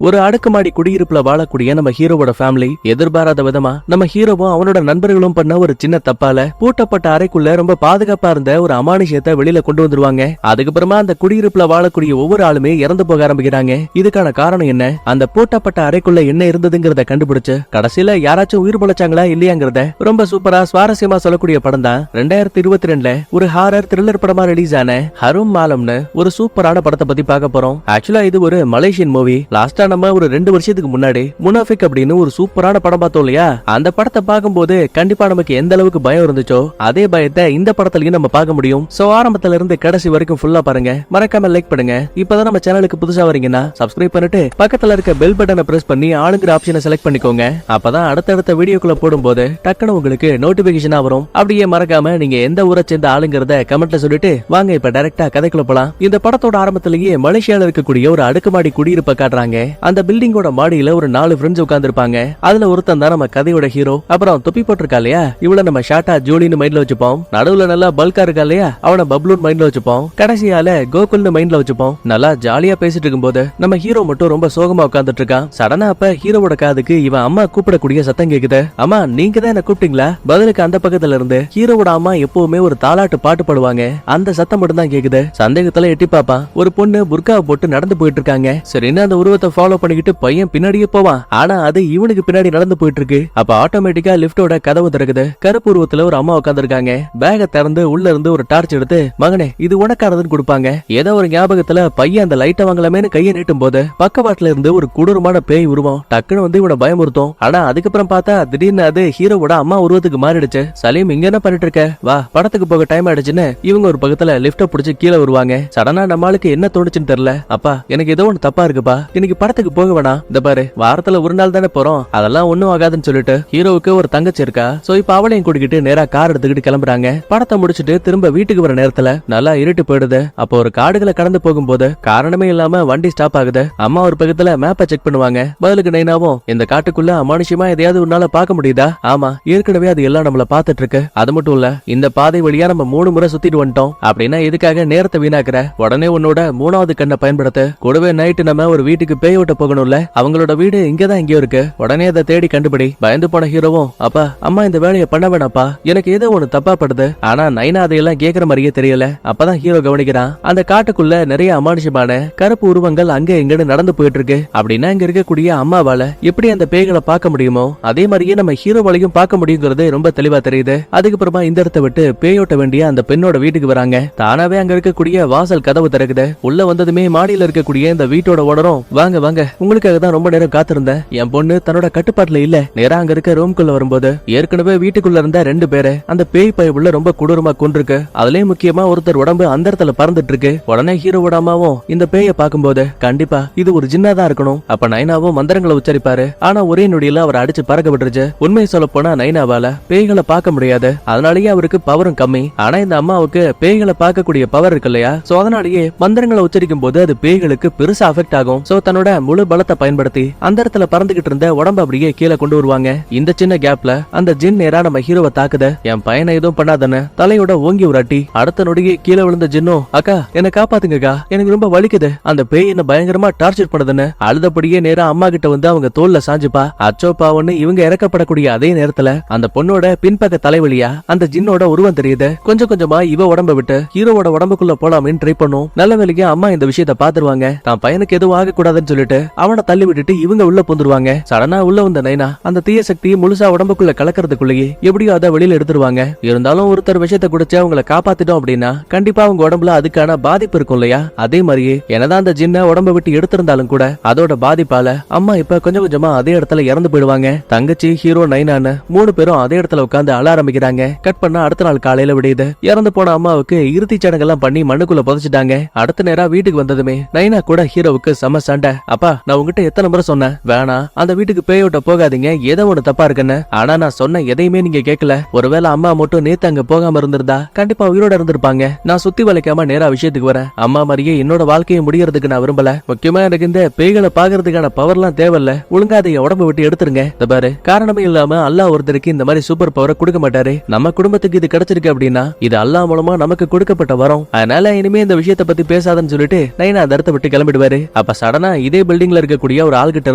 ஒரு அடுக்குமாடி குடியிருப்புல வாழக்கூடிய நம்ம ஹீரோவோட ஃபேமிலி எதிர்பாராத விதமா நம்ம ஹீரோவும் அவனோட நண்பர்களும் பண்ண ஒரு சின்ன தப்பால பூட்டப்பட்ட அறைக்குள்ள ரொம்ப பாதுகாப்பா இருந்த ஒரு அமானுஷத்தை வெளியில கொண்டு வந்துருவாங்க. அதுக்கப்புறமா அந்த குடியிருப்புல வாழக்கூடிய ஒவ்வொரு ஆளுமே இறந்து போக ஆரம்பிக்கிறாங்க. இதுக்கான காரணம் என்ன, அந்த பூட்டப்பட்ட அறைக்குள்ள என்ன இருந்ததுங்கிறத கண்டுபிடிச்சு கடைசியில யாராச்சும் உயிர் பொழைச்சாங்களா இல்லையாங்கிறத ரொம்ப சூப்பரா சுவாரஸ்யமா சொல்லக்கூடிய படம் தான் 2022ல ஒரு ஹாரர் த்ரில்லர் படமா ரிலீஸ் ஆன ஹரும் மாலம்னு ஒரு சூப்பரான படத்தை பத்தி பார்க்க போறோம். ஆக்சுவலா இது ஒரு மலேசியன் மூவி. லாஸ்டா நம்ம ஒரு 2 வருஷத்துக்கு முன்னாடி முனாஃபிக் அப்படின்னு ஒரு சூப்பரான படம் பார்த்தோம் இல்லையா? அந்த படத்தை பார்க்கும்போது கண்டிப்பா நமக்கு எந்த அளவுக்கு பயம் இருந்துச்சோ அதே பயத்தை இந்த படத்துலயும் நம்ம பார்க்க முடியும். சோ ஆரம்பத்துல இருந்து கடைசி வரைக்கும் ஃபுல்லா பாருங்க. மறக்காம லைக் பண்ணுங்க. இப்பதான் நம்ம சேனலுக்கு புதுசா வரீங்கன்னா சப்ஸ்கிரைப் பண்ணிட்டு பக்கத்துல இருக்க பெல் பட்டனை பிரஸ் பண்ணி ஆளுங்கிற ஆப்ஷனை செலக்ட் பண்ணிக்கோங்க. அப்பதான் அடுத்தடுத்த வீடியோக்குள்ள போடும்போது டக்குனு உங்களுக்கு நோட்டிபிகேஷனா வரும். அப்படியே மறக்காம நீங்க எந்த ஊரை சேர்ந்த ஆளுங்கிறத கமெண்ட்ல சொல்லிட்டு வாங்க இப்ப டைரக்டா கதைக்குள்ள போலாம். இந்த படத்தோட ஆரம்பத்திலேயே மலேசியால இருக்கக்கூடிய ஒரு அடுக்குமாடி குடியிருப்ப காட்டுறாங்க. அந்த பில்டிங்கோட மாடியில ஒரு 4 ஃப்ரெண்ட்ஸ் உட்கார்ந்திருப்பாங்க. அதுல ஒருத்தன் தான் நம்ம கதையோட ஹீரோ. அப்புறம் தொப்பி போட்டிருக்கா இல்லையா, இவள நம்ம ஷார்ட்டா ஜோலின்னு மைண்ட்ல வச்சுப்போம். நடுவுல நல்லா பல்கா இருக்கா இல்லையா, அவன பப்ளூன் மைண்ட்ல வச்சுப்போம். கடைசியால கோகுல்னு மைண்ட்ல வச்சுப்போம். நல்லா ஜாலியா பேசிட்டு இருக்கும்போது நம்ம ஹீரோ மட்டும் ரொம்ப சோகமா உட்கார்ந்துட்டு இருக்கான். சடனா அப்ப ஹீரோவோட காதுக்கு இவன் அம்மா கூப்பிடக்கூடிய சத்தம் கேக்குது. அம்மா நீங்க தான் என்ன கூப்பிட்டீங்களா? பதிலுக்கு அந்த பக்கத்துல இருந்து ஹீரோவோட அம்மா எப்பவுமே ஒரு தாலாட்டு பாட்டு பாடுவாங்க. அந்த சத்தம் மட்டும் தான் கேக்குது. சந்தேகத்துல எட்டி பாப்பான். ஒரு பொண்ணு புர்காவை போட்டு நடந்து போயிட்டு இருக்காங்க. சரின்னு அந்த உருவத்தை ஃபாலோ பண்ணிக்கிட்டு பையன் பின்னாடியே போவான். ஆனா அது இவனுக்கு பின்னாடி நடந்து போயிட்டு இருக்கு. அப்ப ஆட்டோமேட்டிக்கா லிப்டோட கதவு திறக்குது. கருப்பு உருவத்துல ஒரு அம்மா உட்கார்ந்திருக்காங்க. பேக திறந்து உள்ள இருந்து ஒரு டார்ச் எடுத்து மகனே இது உனக்கானதுன்னு கொடுப்பாங்க. ஏதோ ஒரு ஞாபகத்துல பையன் அந்த லைட்டை வாங்கலாமேன்னு கையை நீட்டும் போது பக்கவாட்டுல இருந்து ஒரு கொடூரமான பேய் உருவம் டக்குன்னு வந்து இவனை பயமுறுத்தும். ஆனா அதுக்கப்புறம் பார்த்தா திடீர்னு அது ஹீரோவோட அம்மா உருவத்துக்கு மாறிடுச்சு. சலீம் இங்க என்ன பண்ணிட்டு இருக்க, வா படத்துக்கு போக டைம் ஆயிடுச்சுன்னு இவங்க ஒரு பக்கத்துல லிப்ட புடிச்சு கீழே வருவாங்க. சடனா நம்மளுக்கு என்ன தோணுச்சுன்னு தெரியல. அப்பா எனக்கு ஏதோ ஒண்ணு தப்பா இருக்குப்பா, இன்னைக்கு படத்துக்கு போக வேணாம். இந்த பாரு வாரத்துல ஒரு நாள் தானே போறோம், அதெல்லாம் ஒண்ணும் ஆகாதுன்னு சொல்லிட்டு ஹீரோவுக்கு ஒரு தங்கச்சி இருக்கா. சோ இப்ப அவளையும் கூட்டிக்கிட்டு நேரா கார் எடுத்துக்கிட்டு கிளம்புறாங்க. படத்தை முடிச்சிட்டு திரும்ப வீட்டுக்கு வர நேரத்துல நல்லா இருட்டு போயிடுது. அப்போ ஒரு காடுகளை கடந்து போகும்போது காரணமே இல்லாம வண்டி ஸ்டாப் ஆகுது. அம்மா ஒரு பக்கத்துல மேப்பை செக் பண்ணுவாங்க. பதிலுக்கு நைனாவும் இந்த காட்டுக்குள்ள அமானுஷமா எதையாவது உன்னால பாக்க முடியுதா? ஆமா ஏற்கனவே அது எல்லாம் நம்மள பாத்துட்டு இருக்கு. அது மட்டும் இல்ல இந்த பாதை வழியா நம்ம 3 முறை சுத்திட்டு வந்துட்டோம். அப்படின்னா எதுக்காக நேரத்தை வீணாக்குற? உடனே உன்னோட 3வது கண்ணை பயன்படுத்த. கூடவே நைட்டு நம்ம ஒரு வீட்டுக்கு பேய் ஓட்ட போகணும்ல, அவங்களோட வீடு இங்கதான் எங்கேயோ இருக்கு. உடனே அதை தேடி கண்டுபிடி. பயந்து போன ஹீரோவும் அப்பா அம்மா இந்த வேலையை பண்ண வேணாப்பா, எனக்கு ஏதோ ஒண்ணு தப்பா படுது. ஆனா நைனா அதையெல்லாம் கேக்குற மாதிரியே தெரியல. அப்பதான் ஹீரோ கவனிக்கிறான் அந்த காட்டுக்குள்ள நிறைய அமானுஷமான கருப்பு உருவங்கள் அங்க எங்கன்னு நடந்து போயிட்டு இருக்கு. அப்படின்னா இங்க இருக்கக்கூடிய அம்மாவால எப்படி அந்த பேய்களை பார்க்க முடியுமோ அதே மாதிரியே நம்ம ஹீரோவாலையும் பார்க்க முடியுங்கிறது ரொம்ப தெளிவா தெரியுது. அதுக்கப்புறமா இந்த இடத்தை விட்டு பேயோட்ட வேண்டிய அந்த பெண்ணோட வீட்டுக்கு வராங்க. தானாவே அங்க இருக்கக்கூடிய வாசல் கதவு திறக்குது. உள்ள வந்ததுமே மாடியில இருக்கக்கூடிய இந்த வீட்டோட ஓனரும் வாங்க வாங்க உங்களுக்காக தான் ரொம்ப நேரம் காத்திருந்தேன். என் பொண்ணு தன்னோட கட்டுப்பாட்டுல இல்ல. நேரா அங்க இருக்க ரூம்குள்ள வரும்போது ஏற்கனவே வீட்டுக்குள்ள இருந்த 2 பேரை அந்த பேய் பயவுள்ள ரொம்ப கொடூரமா கொண்டிருக்கு. அதுலயும் முக்கியமா ஒருத்தர் உடம்பு அந்த இடத்துல பறந்துட்டு இருக்கு. உடனே ஹீரோவோட அம்மாவும் இந்த பேயை பார்க்கும்போது கண்டிப்பா இது ஒரு ஜின்னா தான் இருக்கணும். அப்ப நைனாவும் மந்திரங்களை உச்சரிப்பாரு. ஆனா ஒரே நொடியில அவர் அடிச்சு பறக்க விட்டுருச்சு. உண்மையை சொல்ல போனா நைனாவால பேய்களை பார்க்க முடியாது. அதனாலேயே அவருக்கு பவரும் கம்மி. ஆனா இந்த அம்மாவுக்கு பேய்களை பார்க்கக்கூடிய பவர் இருக்கு இல்லையா? சோ அதனாலேயே மந்திரங்களை உச்சரிக்கும் போது அது பேய்களுக்கு பெருசா அஃபெக்ட் ஆகும். சோ தன்னோட முழு பலத்தை பயன்படுத்தி அந்த இடத்துல பறந்துகிட்டு இருந்த உடம்பு அப்படியே கீழே கொண்டு வருவாங்க. இந்த சின்ன கேப்ல அந்த ஜின் நேரா நம்ம ஹீரோவை தாக்குத. என் பையனை எதுவும் பண்ணாதானே தலையோட ஓங்கி ஒரு அட்டி. அடுத்த நொடியே கீழே விழுந்த ஜின்னும் அக்கா என்ன காப்பாத்துங்கக்கா, எனக்கு ரொம்ப வலிக்குது, அந்த பேய் என்ன பயங்கரமா டார்ச்சர் பண்ணதுன்னு அழுதபடியே நேரா அம்மா கிட்ட வந்து அவங்க தோல்ல சாஞ்சுப்பா. அச்சோ பாவன்னு இவங்க இறக்கப்படக்கூடிய அதே நேரத்துல அந்த பொண்ணோட பின்பக்க தலைவலியா அந்த ஜின்னோட உருவம் தெரியுது. கொஞ்சம் கொஞ்சமா இவ உடம்ப விட்டு ஹீரோவோட உடம்புக்குள்ள போலாமேன்னு ட்ரை பண்ணும். நல்ல வேலைக்கு அம்மா இந்த விஷயத்த பாத்துருவாங்க. தான் பையனுக்கு எதுவும் ஆக கூடாதுன்னு சொல்லிட்டு அவனை தள்ளி விட்டுட்டு இவங்க உள்ள புந்துருவாங்க. சடனா உள்ள வந்த நைனா அந்த தீய சக்தி முழுசா உடம்புக்குள்ள கலக்கிறதுக்குள்ளேயே எப்படியோ அதை வெளியில எடுத்துருவாங்க. இருந்தாலும் ஒருத்தர் விஷயத்தை குடிச்சு அவங்களை காப்பாத்திட்டோம் அப்படின்னா கண்டிப்பா அவங்க உடம்புல அதுக்கான பாதிப்பு இருக்கும் இல்லையா? அதே மாதிரியே என்னதான் அந்த ஜின்ன உடம்ப விட்டு எடுத்திருந்தாலும் கூட அதோட பாதிப்பால அம்மா இப்ப கொஞ்சம் கொஞ்சமா அதே இடத்துல இறந்து போயிடுவாங்க. தங்கச்சி ஹீரோ நைனான்னு 3 பேரும் அதே இடத்துல உட்கார்ந்து அழ ஆரம்பிக்கிறாங்க. கட் பண்ணா அடுத்த நாள் காலையில விடியுது. இறந்து போன அம்மாவுக்கு இறுதி சடங்கெல்லாம் பண்ணி மண்ணுக்குள்ள புதைச்சிட்டாங்க. அடுத்த நேரா வீட்டுக்கு வந்ததுமே நைனா கூட ஹீரோவுக்கு செம சண்டை. அப்பா நான் உங்ககிட்ட எத்தனை முறை சொன்னேன் வேணா அந்த வீட்டுக்கு பேயோட்ட போகாதீங்க, ஏதோ ஒண்ணு தப்பா இருக்குன்னு. ஆனா நான் சொன்ன எதையுமே நீங்க கேட்கல. ஒருவேளை அம்மா மட்டும் நேத்து அங்க போகாம இருந்திருந்தா கண்டிப்பா உயிரோட இருந்திருப்பாங்க. நான் சுத்தி வளைக்காம நேரா விஷயத்துக்கு வரேன். அம்மா மாதிரியே என்னோட வாழ்க்கையை முடியறதுக்கு நான் விரும்பல. முக்கியமா எனக்கு இந்த பேய்களை பாக்குறதுக்கான பவர்லாம் தேவையில்ல. ஒழுங்கா அதை உடம்பு விட்டு எடுத்துருங்க. பாரு காரணமே இல்லாம அல்லாஹ் ஒருத்தருக்கு இந்த மாதிரி சூப்பர் பவரை கொடுக்க மாட்டாரு. நம்ம குடும்பத்துக்கு இது கிடைச்சிருக்கு அப்படின்னா இது அல்லாஹ் மூலமா நமக்கு கொடுக்கப்பட்ட வரம். அதனால இனிமே இந்த விஷயத்தை பத்தி பேசாதன்னு சொல்லிட்டு நைனா அந்த இடத்தை விட்டு கிளம்பிடுவாரு. அப்ப சடனா இதே பில்டிங்ல இருக்கக்கூடிய ஒரு ஆள்கிட்ட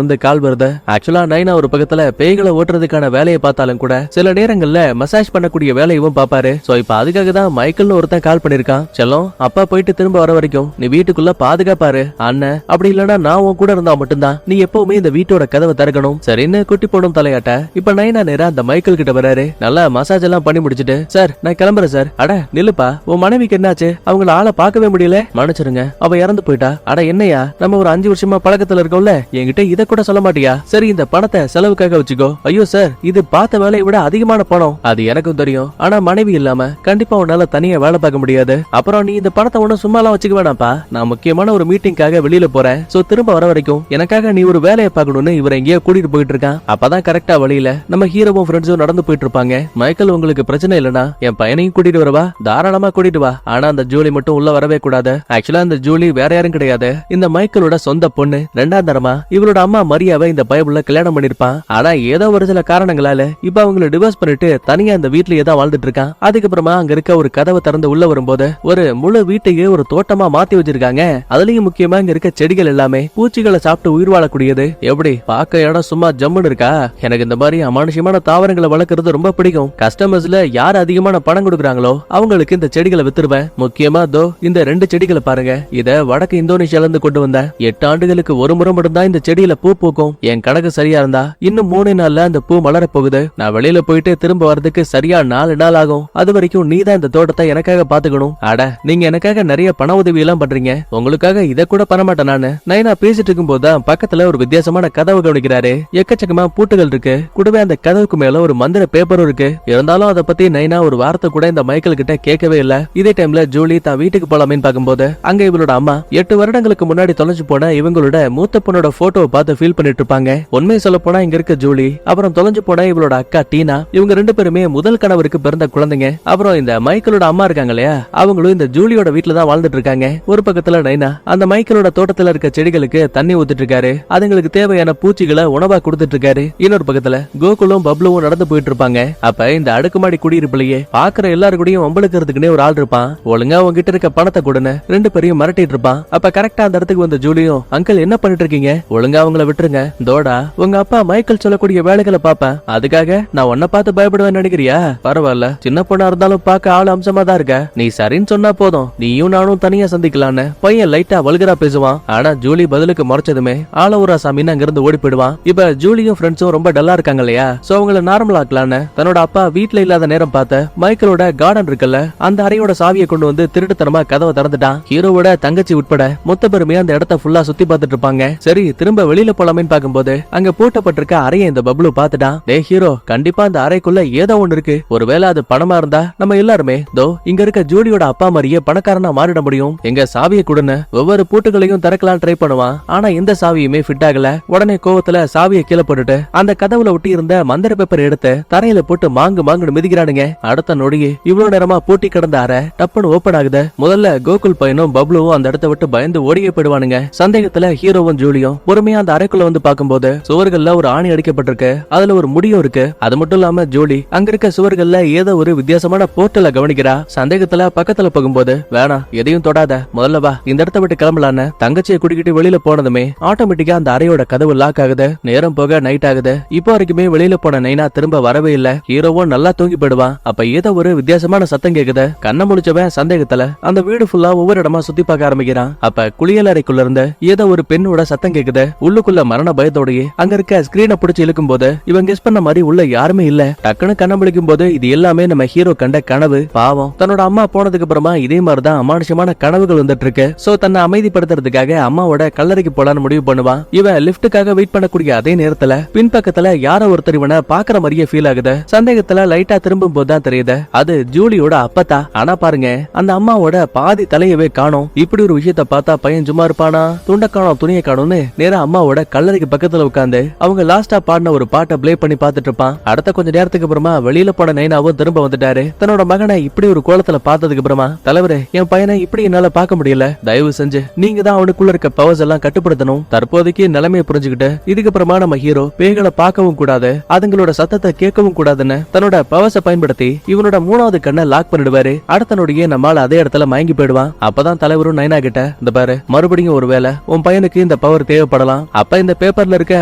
இருந்து கால் வருது. ஆக்சுவலா நைனா ஒரு பக்கத்துல பேய்களை ஓட்டுறதுக்கான வேலையை பார்த்தாலும் கூட சில நேரங்கள்ல மசாஜ் பண்ணக்கூடிய வேலையும் பாப்பாரு. சோ இப்ப அதுக்காக தான் மைக்கேல்னு ஒருத்தன் கால் பண்ணிருக்கான். செல்லம், அப்பா போயிட்டு திரும்ப வர வரைக்கும் நீ வீட்டுக்குள்ள பாதுகாப்பாரு அண்ணன். அப்படி இல்லனா நான் உன் கூட இருந்தா மட்டும்தான் நீ எப்பவுமே இந்த வீட்டோட கதவை திறக்கணும் சரின்னு குட்டி போடும் தலையாட்ட இப்ப நைனா நேரா அந்த மைக்கேல் கிட்ட வராரு. நல்லா மசாஜ் எல்லாம் பண்ணி முடிச்சிட்டு, சார் நான் கிளம்புறேன் சார். அட நில்லுப்பா, உன் மனைவிக்கு என்னாச்சு? அவங்கள ஆளை பார்க்கவே முடியல. மன்னிச்சிருங்க, அவ இறந்து போயிட்டா. அட என்னையா, நம்ம ஒரு 5 வருஷமா பழக்கத்துல இருக்கோம்ல, என்கிட்ட இத கூட சொல்ல மாட்டியா? சரி இந்த பணத்தை செலவுக்காக வச்சுக்கோ. ஐயோ சார், இது பார்த்த வேலையை விட அதிகமான பணம். அது எனக்கும் தெரியும், ஆனா மனைவி இல்லாம கண்டிப்பா உன்னால தனியா வேலை பார்க்க முடியாது. அப்புறம் நீ இந்த பணத்தை ஒண்ணும் சும்மா எல்லாம் வச்சுக்க வேணாம்ப்பா. நான் முக்கியமான ஒரு மீட்டிங்காக வெளியில போறேன். சோ திரும்ப வர வரைக்கும் எனக்காக நீ ஒரு வேலையை பார்க்கணும்னு இவரை எங்கேயோ கூட்டிட்டு போயிட்டு இருக்கான். அப்பதான் கரெக்டா வழியில நம்ம ஹீரோவும் ஃப்ரெண்ட்ஸும் நடந்து போயிட்டு இருப்பாங்க. மைக்கேல், உங்களுக்கு பிரச்சனை இல்லனா என் பையனையும் கூட்டிட்டு வரவா? தாராளமா கூட்டிட்டு வா. ஆனா அந்த ஜூலி மட்டும் உள்ள வரவே கூடாது. ஆக்சுவலா அந்த ஜூலி வேற யாரும் கிடையாது, இந்த மைக்கேலோட சொந்த பொண்ணு. 2ஆம் தரமா இவளோட அம்மா மரியாவை இந்த பைபிள்ல கல்யாணம் பண்ணிருப்பான். ஆனா ஏதோ ஒரு சில காரணங்களால இப்ப அவங்களை டிவோர்ஸ் பண்ணிட்டு தனியா அந்த வீட்லயே தான் வாழ்ந்துட்டு இருக்கான். அதுக்கப்புறமா அங்க இருக்க ஒரு கதவை திறந்து உள்ள வரும்போது ஒரு முழு வீட்டையே ஒரு தோட்டமா மாத்தி வச்சிருக்காங்க. அதுலயும் முக்கியமா இங்க இருக்க செடிகள் எல்லாமே பூச்சிகளை சாப்பிட்டு உயிர் வாழக்கூடியது. எப்படி பார்க்க இடம் சும்மா ஜம்முன்னு இருக்கா? எனக்கு இந்த மாதிரி அமானுஷ்யமான தாவரங்களை வளர்க்கறது ரொம்ப பிடிக்கும். கஸ்டமர்ஸ்ல யார் அதிகமான பணம் கொடுக்குறாங்களோ அவங்களுக்கு இந்த செடிகளை வித்துருவேன். முக்கியமா தோ இந்த 2 செடிகளை பாருங்க. இத வடக்கு இந்தோனேஷியால இருந்து கொண்டு வந்தேன். 8 ஆண்டுகளுக்கு ஒரு முறை மட்டும்தான் இந்த செடியில பூ பூக்கும். என் கணக்கு சரியா இருந்தா இன்னும் 3 நாள்ல அந்த பூ மலர போகுது. நான் வெளியில போயிட்டு திரும்ப வரதுக்கு சரியா 4 நாள் ஆகும். அது வரைக்கும் நீ தான் இந்த தோட்டத்தை எனக்காக பாத்துக்கணும். அட, நீங்க எனக்காக நிறைய பண உதவி எல்லாம் பண்றீங்க, உங்களுக்காக இத கூட பண்ண மாட்டேன் நானு. நைனா பேசிட்டு இருக்கும் போதுதான் பக்கத்துல ஒரு வித்தியாசமான கதவு கவனிக்கிறாரு. எக்கச்சக்கமா பூட்டுகள் இருக்கு. கூடவே அந்த கதவுக்கு மேல ஒரு மந்திர பேப்பரும் இருக்கு. இருந்தாலும் அதை பத்தி நைனா ஒரு வார்த்தை கூட இந்த மைக்கேல் கிட்ட கேட்கவே இல்ல. இதே டைம்ல ஜூலி தான் வீட்டுக்கு போலாமேன்னு பாக்கும்போது அங்க இவளோட அம்மா 8 வருடங்களுக்கு முன்னாடி தொலைஞ்சு போன இவங்களோட மூத்த பொண்ணோட போட்டோவை பார்த்து ஃபீல் பண்ணிட்டு இருப்பாங்க. உண்மையை சொல்ல போனா இங்க இருக்க ஜூலி அப்புறம் தொலைஞ்சு போன இவளோட அக்கா டீனா, இவங்க 2 பேருமே முதல் கணவருக்கு பிறந்த குழந்தைங்க. அப்புறம் இந்த மைக்கேலோட அம்மா இருக்காங்க இல்லையா, அவங்களும் இந்த ஜூலியோட வீட்டுல தான் வாழ்ந்துட்டு இருக்காங்க. ஒரு பக்கத்துல நைனா அந்த மைக்கேலோட தோட்டத்துல இருக்க செடிகளுக்கு தண்ணி ஊத்திட்டு இருக்காரு. அதுங்களுக்கு தேவையான பூச்சிகளை உணவா கொடுத்துட்டு இருக்காரு. இன்னொரு பக்கத்துல கோகுலும் பப்ளுவும் நடந்து போயிட்டு இருப்பாங்க. அப்ப இந்த அடுக்குமாடி குடியிருப்புலயே பாக்குற எல்லாரு கூடயும் வம்பளுக்கிறதுக்குனே ஒரு ஆள் இருப்பான். ஒழுங்கா உங்ககிட்ட இருக்க பணத்தை கொடுன்னு 2 பேரையும் மிரட்டிட்டு இருப்பான். அப்ப கரெக்டா அந்த இடத்துக்கு வந்த ஜூலியும், அங்கிள் என்ன பண்ணிட்டு இருக்கீங்க? ஒழுங்கா அவங்கள விட்டுருங்க. தோடா, உங்க அப்பா மைக்கேல் சொல்லக்கூடிய வேலைகளை பாப்பேன். அதுக்காக நான் உன்னை பார்த்து பயப்படுவேன்னு நினைக்கிறியா? பரவாயில்ல, சின்ன பொண்ணா இருந்தாலும் பார்க்க ஆள் அம்சமா தான் இருக்க. நீ சரின்னு சொன்னா போதும், நீயும் நானும் தனியா சந்திக்கலான்னு பையன் லைட்டா வல்கரா பேசுவான். ஆனா ஜூலி பதிலுக்கு முறைச்சதுமே ஆளவூரா சாமின்னு அங்கிருந்து ஓடி போயிடுவான். இப்ப ஜூலியும் ஃப்ரெண்ட்ஸும் ரொம்ப டல்லா இருக்காங்க இல்லையா, சோ அவங்கள நார்மல் ஆக்கலான்னு தன்னோட அப்பா வீட்டுல இல்லாத நேரம் பார்த்த மைக்கேலோட கார்டன் இருக்குல்ல, அந்த அறையோட சாவியை கொண்டு வந்து திருட்டுத்தனமா கதவை திறந்துட்டான். ஹீரோவோட தங்கச்சி உட்பட மொத்த பெருமையா அந்த இடத்த ஃபுல்லா சுத்தி பார்த்துட்டு இருப்பாங்க. சரி திரும்ப வெளியில போலாமேன்னு பாக்கும்போது அங்க பூட்டப்பட்டிருக்க அறையை இந்த பப்ளு பாத்துட்டான். டே ஹீரோ, கண்டிப்பா அந்த அறைக்குள்ள ஏதோ ஒண்ணு இருக்கு. ஒருவேளை அது பணமா இருந்தா நம்ம எல்லாருமே தோ இங்க இருக்க ஜூலியோட அப்பா மாதிரியே பணக்காரனா மாறிட முடியும். எங்க சாவியை கொடுன்னு ஒவ்வொரு பூட்டுகளையும் திறக்கலாம் ட்ரை பண்ணுவான். ஆனா எந்த சாவியுமே ஃபிட் ஆகல. உடனே கோவத்துல சாவியை கீழே போட்டுட்டு அந்த கதவுல ஒட்டி இருந்த மந்திர பேப்பர் எடுத்து தரையில போட்டு மாங்கு மிதிக்கிறானுங்க. அடுத்த நொடியே இவ்வளவு நேரமா பூட்டி கிடந்த அறை டப்புன்னு ஓபன் ஆகுது. முதல்ல கோகுல் பையனும் பப்ளுவும் அந்த இடத்தை விட்டு பயந்து ஓடியே போயிடுவானுங்க. சந்தேகத்துல ஹீரோவும் ஜூலியும் பொறுமையா அந்த அறைக்குள்ள வந்து பாக்கும்போது சுவர்கள்ல ஒரு ஆணி அடிக்கப்பட்டிருக்கு. அதுல ஒரு முடியும் இருக்கு. அது மட்டும் இல்லாம ஜூலி அங்க இருக்க சுவர்கள்ல ஏதோ ஒரு வித்தியாசமான போர்ட்டல கவனிக்கிறா. சந்தேகத்துல பக்கத்துல போகும்போது, வேணாம் எதையும் தொடாத, முதல்ல வா இந்த இடத்த விட்டு கிளம்பலான்னு தங்கச்சியை குடிக்கிட்டு வெளியில போனதுமே ஆட்டோமேட்டிக்கா அந்த அறையோட கதவு லாக் ஆகுது. நேரம் போக நைட் ஆகுது. இப்போ வரைக்குமே வெளியில போன நைனா திரும்ப வரவே இல்ல. ஹீரோவும் நல்லா தூங்கி போயிடுவான். அப்ப ஏதோ ஒரு வித்தியாசமான சத்தம் கேக்குது. கண்ண முழிச்சவன் சந்தேகத்துல அந்த வீடு ஃபுல்லா ஒவ்வொரு இடமா சுத்தி பார்க்க ஆரம்பிக்கிறான். அப்ப குளியல் அறைக்குள்ள இருந்து ஏதோ ஒரு பெண்ணோட சத்தம் கேக்குது. உள்ளுக்குள்ள மரண பயத்தோடயே அங்க இருக்க ஸ்கிரீனை பிடிச்சு இழுக்கும் போது இவன் கெஸ் பண்ண மாதிரி உள்ள யாருமே இல்ல. டக்குன்னு கண்ண முழிக்கும் போது இது எல்லாமே நம்ம ஹீரோ கண்ட கனவு. பாவம், தன்னோட அம்மா போனதுக்கு அப்புறமா இதே மாதிரிதான் அமானுஷமான கனவுகள் வந்துட்டு இருக்கு. சோ தன்னை அமைதிப்படுத்துறதுக்காக அம்மாவோட கல்லறைக்கு போலான்னு முடிவு பண்ணுவான். இவன் லிப்டுக்காக வெயிட் பண்ணக்கூடிய அதே நேரத்துல பின்பக்கத்துல யாரோ ஒருத்தர் இவனை பாக்குற மாதிரியே ஃபீல் ஆகுது. சந்தேகத்துல லைட்டா திரும்பும் போதுதான் தெரியுது அது ஜூலியோட அப்பத்தா. ஆனா பாருங்க, அந்த அம்மாவோட பாதி தலையவே காணோம். இப்படி ஒரு விஷயத்த பார்த்தா பையன் சும்மா இருப்பானா? துண்ட காணோம் துணியை காணும்னு நேரா அம்மாவோட கல்லறைக்கு பக்கத்துல உட்காந்து அவங்க லாஸ்டா பாடின ஒரு பாட்டை பிளே பண்ணி பாத்துட்டு இருப்பான். அடுத்த கொஞ்ச நேரத்துக்கு அப்புறமா வெளியில போன நைனாவும் திரும்ப வந்துட்டாரு. தன்னோட மகனை இப்படி ஒரு கோலத்துல பார்த்ததுக்கு அப்புறமா, தலைவரே என் பையனை இப்படி என்னால பார்க்க முடியல, தயவு செஞ்சு நீங்க தான் அவனுக்குள்ள இருக்க பவர்ஸ் எல்லாம் கட்டுப்படுத்தணும். தற்போதைக்கு நிலைமையை புரிஞ்சுக்கிட்டு இதுக்கப்புறமா நம்ம ஹீரோ பேய்களை பார்க்கவும் கூடாது, அதுங்களோட சத்தத்தை கேட்கவும் கூடாதுன்னு தன்னோட பவர்ஸை பயன்படுத்தி இவனோட 3வது கண்ணை லாக் பண்ணிடுவாரு. அடுத்த நொடியே நம்மால அதே இடத்துல மயங்கி போயிடுவான். அப்பதான் தலைவரும் நைனா கிட்ட, இந்த பாரு மறுபடியும் ஒருவேளை உன் பையனுக்கு இந்த பவர் தேவைப்படலாம். அப்ப இந்த பேப்பர்ல இருக்க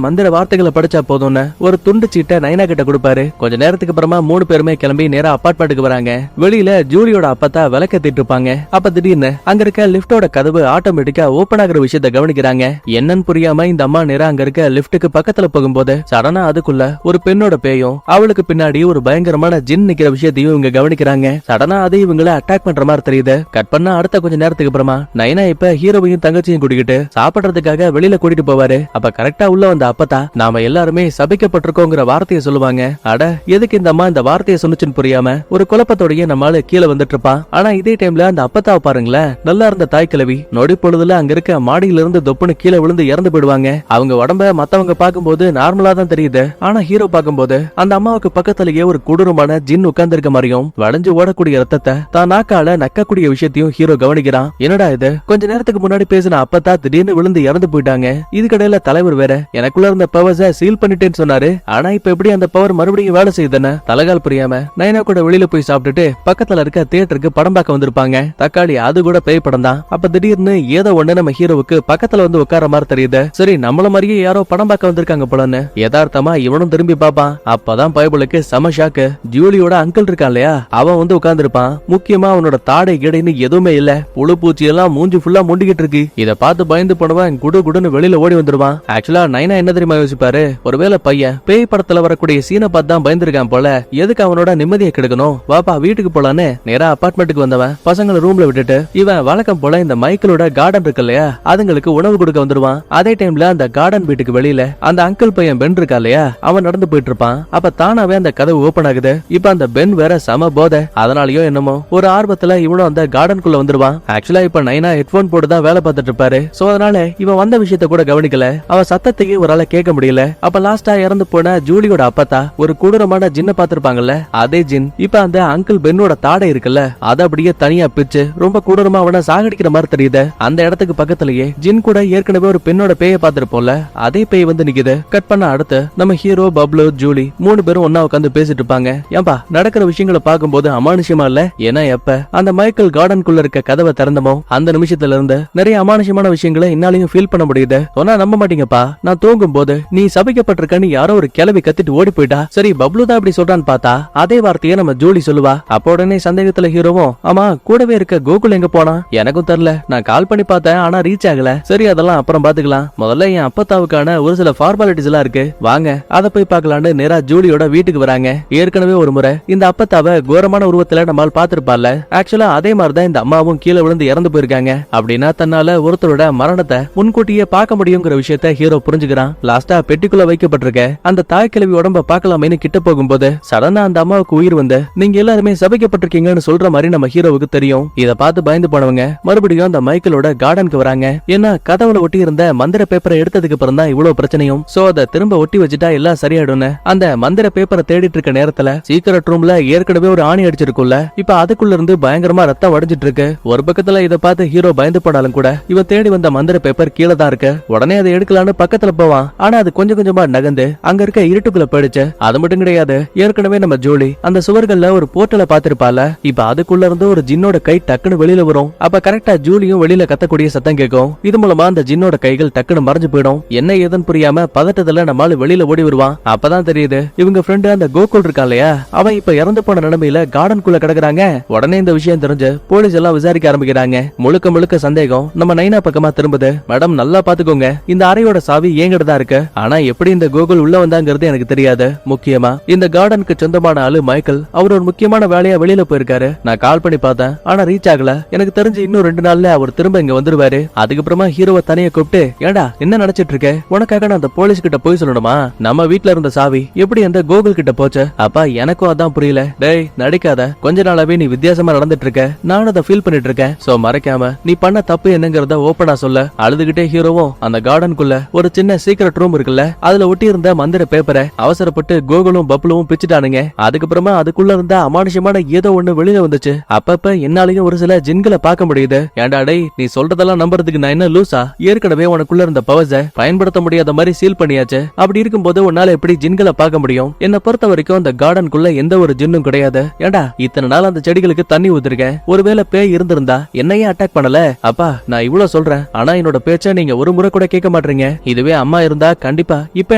மந்திர வார்த்தைகளை படிச்சா போதும்னு ஒரு துண்டு சீட்டை நைனா கிட்ட கொடுப்பாரு. கொஞ்ச நேரத்துக்கு அப்புறமா 3 பேருமே கிளம்பி நேரா அபார்ட்மெண்ட்டுக்கு வராங்க. வெளியில ஜூலியோட அப்பத்தா விளக்கத்திட்டு இருப்பாங்க. அப்ப திடீர்னு அங்க இருக்க லிப்டோட கதவு ஆட்டோமேட்டிக்கா ஓபன் ஆகுற விஷயத்தை கவனிக்கிறாங்க. என்னன்னு புரியாம இந்த அம்மா நேரா அங்க இருக்க லிப்டுக்கு பக்கத்துல போகும்போது சடனா அதுக்குள்ள ஒரு பெண்ணோட பேயும் அவளுக்கு பின்னாடி ஒரு பயங்கரமான ஜின் நிக்கிற விஷயத்தையும் இவங்க கவனிக்கிறாங்க. சடனா அது இவங்களை அட்டாக் பண்ற மாதிரி தெரியுது. கட் பண்ணா அடுத்த கொஞ்ச நேரத்துக்கு அப்புறமா நைனா இப்ப ஹீரோவையும் தங்கச்சியும் கூட்டிக்கிட்டு சாப்பிடுறதுக்காக வெளியில கூட்டிட்டு போவாரு. அப்ப கரெக்டா உள்ள வந்த அப்பதா நாம எல்லாருமே சபிக்கப்பட்டிருக்கோங்கிற வார்த்தையை சொல்லுவாங்க. அட எதுக்கு இந்த அம்மா இந்த வார்த்தையை சொன்னுச்சுன்னு புரியாம ஒரு குழப்பத்தோடய நம்மால கீழே வந்துட்டு இருப்பான். ஆனா இதே டைம்ல அந்த அப்பத்தாவை பாருங்களேன், நல்லா இருந்த தாய் கிழவி நொடி பொழுதுல அங்க இருக்க மாடியில இருந்து தொப்புன்னு கீழே விழுந்து இறந்து போயிடுவாங்க. அவங்க உடம்ப மத்தவங்க பாக்கும்போது நார்மலா தான் தெரியுது. ஆனா ஹீரோ பாக்கும்போது அந்த அம்மாவுக்கு பக்கத்திலேயே ஒரு கொடூரமான ஜின் உட்கார்ந்து இருக்க மாதிரியும் வளைஞ்சு ஓடக்கூடிய ரத்தத்தை தான் நாக்கால நக்கக்கூடிய விஷயத்தையும் ஹீரோ கவனிக்கிறான். என்னடா இது, கொஞ்ச நேரத்துக்கு முன்னாடி பேசின அப்பத்தா திடீர்னு விழுந்து இறந்து போயிட்டாங்க. இதுக்கடையில தலைவர் வேற எனக்குள்ள இருந்த பவர்ஸ சீல் பண்ணிட்டேன்னு சொன்னாரு. ஆனா இப்ப எப்படி அந்த பவர் மறுபடியும் வேலை செய்யுதுன்னு தலகால் புரியாம நைனா கூட வெளியில போய் சாப்பிட்டுட்டு பக்கத்துல இருக்க தியேட்டருக்கு படம் பார்க்க வந்திருப்பாங்க. தக்காளி அது கூட பேய் படம் தான். அப்ப திடீர்னு ஏதோ ஒண்ணு நம்ம ஹீரோவுக்கு பக்கத்துல வந்து உட்கார மாதிரி தெரியுது. சரி நம்மள மாதிரியே யாரோ படம் பார்க்க வந்திருக்காங்க போலன்னு யதார்த்தமா இவனும் திரும்பி பாப்பான். அப்பதான் பயபுளுக்கு செம ஷாக்கு. ஜூலியோட அங்கிள் இருக்கான் இல்லையா, அவன் வந்து உட்கார்ந்து இருப்பான். முக்கியமா அவனோட தாடை கிடைன்னு எதுவுமே இல்ல, புழு பூச்சி எல்லாம் மூஞ்சி ஃபுல்லா முண்டிக்கிட்டு இருக்கு. இத பார்த்து பயந்து போனவன் குடு குடுன்னு வெளியில ஓடி வந்துருவான். ஆக்சுவலா நைனா என்ன தெரியுமா யோசிப்பாரு, ஒருவேளை பையன் பேய் படத்துல வரக்கூடிய சீனை பார்த்து தான் பயந்துருக்கான் போல, எதுக்கு அவனோட நிம்மதியை கெடுக்கணும், வாப்பா வீட்டுக்கு போலான்னு நேரா அபார்ட்மெண்ட்டுக்கு வந்தவன் பசங்களை ரூம்ல விட்டுட்டு இவன் வழக்கம் போல இந்த மைக்கிளோட கார்டன் இருக்கு இல்லையா அதுங்களுக்கு உணவு கொடுக்க வந்துருவான். அதே டைம்ல அந்த கார்டன் வீட்டுக்கு வெளியில அந்த அங்கிள் பையன் பென் இருக்கா இல்லையா அவன் நடந்து போயிட்டு இருப்பான். அப்ப தானாவே அந்த கதவு ஓபன் ஆகுது. இப்ப அந்த பென் வேற சம போதை, அதனாலயோ என்னமோ ஒரு ஆர்வத்துல இவனும் அந்த கார்டனுக்குள்ள வந்துருவான். ஆக்சுவலா இப்ப நைனா ஹெட்போன் போட்டு தான் வேலை பார்த்துட்டு இருப்பாரு. சோ அதனால இவன் வந்த விஷயத்த கூட கவனிக்கல. அவன் சத்தத்தையே ஒரு ஆள கேட்க முடியல. அப்ப லாஸ்டா இறந்து போன ஜூலியோட அப்பத்தா ஒரு கொடூரமான ஜின்ன பாத்திருப்பாங்கல்ல, அதே ஜின் இப்ப அந்த அங்கிள் பென்னோட தாடை இருக்குல்ல அத அப்படியே தனியா பிச்சு ரொம்ப கொடூரமா அவனை சாகடிக்கிற மாதிரி தெரியுது. அந்த இடத்துக்கு பக்கத்திலேயே ஜின் கூட ஏற்கனவே ஒரு பெண்ணோட பேய பாத்திருப்போம்ல அதே பேய் வந்து நிக்குது. கட் பண்ண அடுத்து நம்ம ஹீரோ, பப்ளு, ஜூலி 3 பேரும் ஒன்னா உட்காந்து பேசிட்டு இருப்பாங்க. ஏன்பா நடக்கிற விஷயங்களை பார்க்கும்போது அமானுஷ்யமா இல்ல? ஏன்னா எப்ப அந்த மைக்கேல் கார்டனுக்குள்ள இருக்க கதவை திறந்தமோ அந்த நிமிஷத்துல இருந்து நிறைய அமானுஷ்யமான விஷயங்களை என்னாலையும் ஃபீல் பண்ண முடியுது. சொன்னா நம்ப மாட்டீங்கப்பா, நான் தூங்கும் போது நீ சபிக்கப்பட்டிருக்கன்னு யாரோ ஒரு கிளவி கத்திட்டு ஓடி போயிட்டா. சரி பப்ளு தான் அப்படி சொல்றான்னு பார்த்தா அதே வார்த்தையை நம்ம ஜூலி சொல்லுவா. அப்போ உடனே சந்தேகத்துல ஹீரோவும், ஆமா கூடவே இருக்க கோகுல் எங்க போனா? எனக்கும் தெரியல, நான் கால் பண்ணி பார்த்தேன் ஆனா ரீச் ஆகல. சரி அதெல்லாம் அப்புறம் பாத்துக்கலாம், முதல்ல என் அப்பத்தாவுக்கான ஒரு சில ஃபார்மாலிட்டிஸ் எல்லாம் இருக்கு, வாங்க அத போய் பார்க்கலான்னு நேரா ஜூலியோட வீட்டுக்கு வராங்க. ஏற்கனவே ஒரு முறை இந்த அப்பத்தாவை கோரமான உருவத்துல நம்மால் பாத்துருப்பால, ஆக்சுவலா அதே மாதிரிதான் இந்த அம்மாவும் கீழே விழுந்து இறந்து போயிருக்காங்க. அப்படின்னா தன்னால ஒருத்தரோட மரணத்தை முன்கூட்டியே பார்க்க முடியுங்கிற விஷயத்த ஹீரோ புரிஞ்சுக்கிறான். லாஸ்டா பெட்டிக்குள்ள வைக்கப்பட்டிருக்க அந்த தாய் கிழவி உடம்ப பார்க்கலாமேன்னு கிட்ட போகும்போது சடனா அந்த அம்மாவுக்கு உயிர் வந்து நீங்க எல்லாருமே சபிக்கப்பட்டிருக்கீங்கன்னு சொல்ற மாதிரி நம்ம ஹீரோவுக்கு தெரியும். இத பார்த்து பயந்து போனவங்க மறுபடியும் அந்த மைக்கேலோட கார்டனுக்கு வராங்க. ஏன்னா கதவுல ஒட்டி இருந்த மந்திர பேப்பரை எடுத்ததுக்கு அப்புறம் தான் இவ்வளவு பிரச்சனையும். சோ அதை திரும்ப ஒட்டி வச்சுட்டா எல்லாம் சரியாயிடும்னு அந்த மந்திர பேப்பரை தேடிட்டு இருக்க நேரத்துல சீக்கிரட் ரூம்ல ஏற்கனவே ஒரு ஆணி அடிச்சிருக்கும்ல, இப்ப அதுக்குள்ள இருந்து பயங்கரமா ரத்தம் வடிஞ்சிட்டு இருக்கு. ஒரு பக்கத்துல இத பார்த்து ஹீரோ பயந்து போனாலும் கூட இவன் தேடி வந்த மந்திர பேப்பர் கீழே தான் இருக்கு. உடனே அதை எடுக்கலான்னு பக்கத்துல போவான். ஆனா அது கொஞ்சம் கொஞ்சமா நகர்ந்து அங்க இருக்க இருட்டுக்குள்ள போயிடுச்சு. அது மட்டும் கிடையாது, ஏற்கனவே நம்ம ஜூலி அந்த சுவர்கள்ல ஒரு போர்ட்டலை பாத்திருப்பால, இப்ப அதுக்குள்ள இருந்து ஒரு ஜின்னோட கை டக்குன்னு வெளியில வரும். அப்ப கரெக்டா ஜூலியும் வெளியில கத்தக்கூடிய சத்தம் கேட்கும். இது மூலமா அந்த ஜின்னோட கைகள் டக்குன்னு மறைஞ்சு போயிடும். என்ன ஏதுன்னு புரியாம பதட்டத்துல நம்மால வெளியில ஓடி வருவான். அப்பதான் தெரியுது இவங்க ஃப்ரெண்டு அந்த கோகுல் இருக்கான் இல்லையா அவன் இப்ப இறந்து போன நிலைமையில கார்டனுக்குள்ள கிடக்குறாங்க. உடனே இந்த விஷயம் தெரிஞ்சு போலீஸ் எல்லாம் விசாரிக்க ஆரம்பிக்கிறாங்க. முழுக்க முழுக்க சந்தேகம் நம்ம நைனா பக்கமா திரும்புது. மேடம் நல்லா பாத்துக்கோங்க, இந்த அறையோட சாவி என்கிட்ட தான் இருக்கு. ஆனா எப்படி இந்த கோகுல் உள்ள வந்தாங்கிறது எனக்கு தெரியாது. முக்கியமா இந்த கார்டனுக்கு சொந்தமான ஆளு மைக்கேல், அவர் ஒரு முக்கியமான வேலையா வெளியில போயிருக்காரு. நான் கால் பண்ணி பார்த்தேன் ஆனா ரீச் ஆகல. எனக்கு தெரிஞ்சு இன்னும் 2 நாள்ல அவர் திரும்ப இங்க வந்துருவாரு. அதுக்கப்புறமா ஹீரோவை தனியா கூப்பிட்டு, ஏண்டா என்ன நினைச்சிட்டு இருக்க, உனக்காக நான் அந்த போலீஸ் கிட்ட போய் சொல்லணுமா? நம்ம வீட்ல இருந்த சாவி எப்படி அந்த கோகுல் கிட்ட போச்சு? அப்பா எனக்கும் அதான் புரியல. டேய் நடிக்காத, கொஞ்ச நாளாவே நீ வித்தியாசமா நடந்துட்டு இருக்க, நானும் அதை ஃபீல் பண்ணிட்டு இருக்கேன். சோ மறைக்காம நீ பண்ண தப்பு என்னங்கறத ஓபனா சொல்ல. அழுதுகிட்டே ஹீரோவும் அந்த கார்டனுக்குள்ள ஒரு சின்ன சீக்ரெட் ரூம் இருக்குல்ல அதுல ஒட்டி இருந்த மந்திர பேப்பரை அவசரப்பட்டு கோகுலும் பப்ளுவும் பிச்சுட்டானுங்க. அதுக்கப்புறமா அதுக்குள்ள இருந்த அமானுஷமான ஏதோ ஒண்ணு வெளியில வந்துச்சு. அப்பப்ப என்னாலையும் ஒரு சில ஜின்களை பார்க்க முடியுது. ஏண்டா டேய் நீ சொல்றதெல்லாம் நம்புறதுக்கு நான் என்ன லூசா? ஏற்கனவே உனக்குள்ள இருந்த பவர்ஸை பயன்படுத்த முடியாத மாதிரி சீல் பண்ணியாச்சு. அப்படி இருக்கும்போது உன்னால எப்படி ஜின்களை பார்க்க முடியும்? என்ன பொறுத்த வரைக்கும் அந்த கார்டனுக்குள்ள எந்த ஒரு ஜின்னும் கிடையாது. ஏண்டா இத்தனை நாள் அந்த செடிகளுக்கு தண்ணி ஊத்திருக்கேன், ஒருவேளை பேய் இருந்திருந்தா என்னையே அட்டாக் பண்ணல. அப்பா நான் இவ்வளவு சொல்றேன், ஆனா என்னோட பேச்ச பேச்ச நீங்க ஒரு முறை கூட கேட்க மாட்டீங்க. இதுவே அம்மா இருந்தா கண்டிப்பா இப்ப